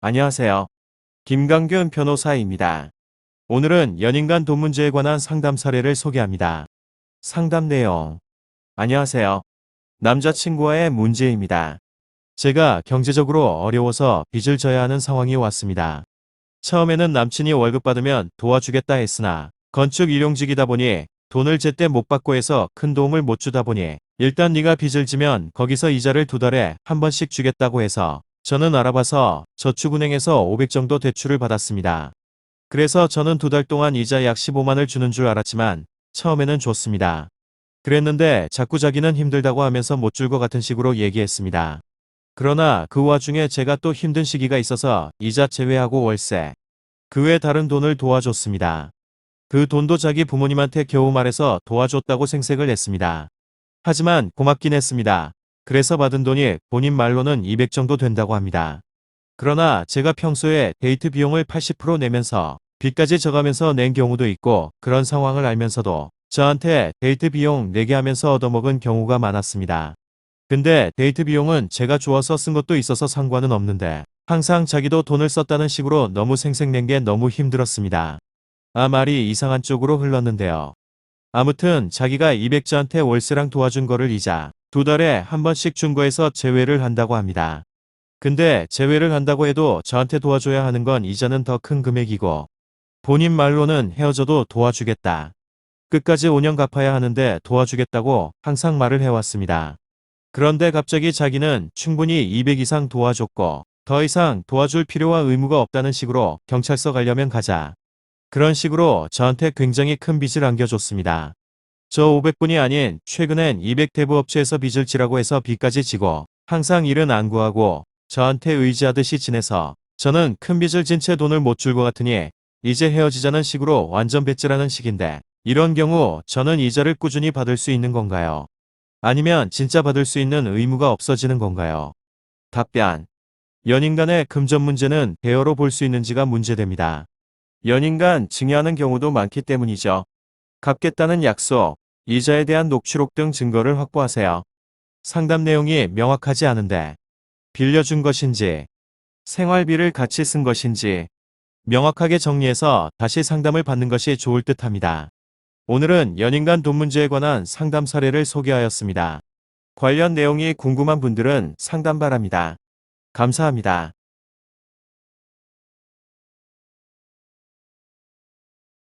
안녕하세요. 김강균 변호사입니다. 오늘은 연인 간 돈 문제에 관한 상담 사례를 소개합니다. 상담 내용. 안녕하세요. 남자친구와의 문제입니다. 제가 경제적으로 어려워서 빚을 져야 하는 상황이 왔습니다. 처음에는 남친이 월급 받으면 도와주겠다 했으나 건축 일용직이다 보니 돈을 제때 못 받고 해서 큰 도움을 못 주다 보니 일단 네가 빚을 지면 거기서 이자를 2달에 한 번씩 주겠다고 해서 저는 알아봐서 저축은행에서 500 정도 대출을 받았습니다. 그래서 저는 2달 동안 이자 약 15만을 주는 줄 알았지만 처음에는 줬습니다. 그랬는데 자꾸 자기는 힘들다고 하면서 못 줄 것 같은 식으로 얘기했습니다. 그러나 그 와중에 제가 또 힘든 시기가 있어서 이자 제외하고 월세, 그 외 다른 돈을 도와줬습니다. 그 돈도 자기 부모님한테 겨우 말해서 도와줬다고 생색을 냈습니다. 하지만 고맙긴 했습니다. 그래서 받은 돈이 본인 말로는 200 정도 된다고 합니다. 그러나 제가 평소에 데이트 비용을 80% 내면서 빚까지 져가면서 낸 경우도 있고 그런 상황을 알면서도 저한테 데이트 비용 내게 하면서 얻어먹은 경우가 많았습니다. 근데 데이트 비용은 제가 주어서 쓴 것도 있어서 상관은 없는데 항상 자기도 돈을 썼다는 식으로 너무 생색낸 게 너무 힘들었습니다. 말이 이상한 쪽으로 흘렀는데요. 아무튼 자기가 200 저한테 월세랑 도와준 거를 이자 2달에 한 번씩 준 거에서 제외를 한다고 합니다. 근데 제외를 한다고 해도 저한테 도와줘야 하는 건 이자는 더 큰 금액이고 본인 말로는 헤어져도 도와주겠다. 끝까지 5년 갚아야 하는데 도와주겠다고 항상 말을 해왔습니다. 그런데 갑자기 자기는 충분히 200 이상 도와줬고 더 이상 도와줄 필요와 의무가 없다는 식으로 경찰서 가려면 가자. 그런 식으로 저한테 굉장히 큰 빚을 안겨줬습니다. 저 500분이 아닌 최근엔 200 대부업체에서 빚을 지라고 해서 빚까지 지고 항상 일은 안 구하고 저한테 의지하듯이 지내서 저는 큰 빚을 진 채 돈을 못 줄 것 같으니 이제 헤어지자는 식으로 완전 배째라는 식인데 이런 경우 저는 이자를 꾸준히 받을 수 있는 건가요? 아니면 진짜 받을 수 있는 의무가 없어지는 건가요? 답변. 연인 간의 금전 문제는 대여로 볼 수 있는지가 문제됩니다. 연인 간 증여하는 경우도 많기 때문이죠. 갚겠다는 약속, 이자에 대한 녹취록 등 증거를 확보하세요. 상담 내용이 명확하지 않은데 빌려준 것인지, 생활비를 같이 쓴 것인지 명확하게 정리해서 다시 상담을 받는 것이 좋을 듯 합니다. 오늘은 연인 간 돈 문제에 관한 상담 사례를 소개하였습니다. 관련 내용이 궁금한 분들은 상담 바랍니다. 감사합니다.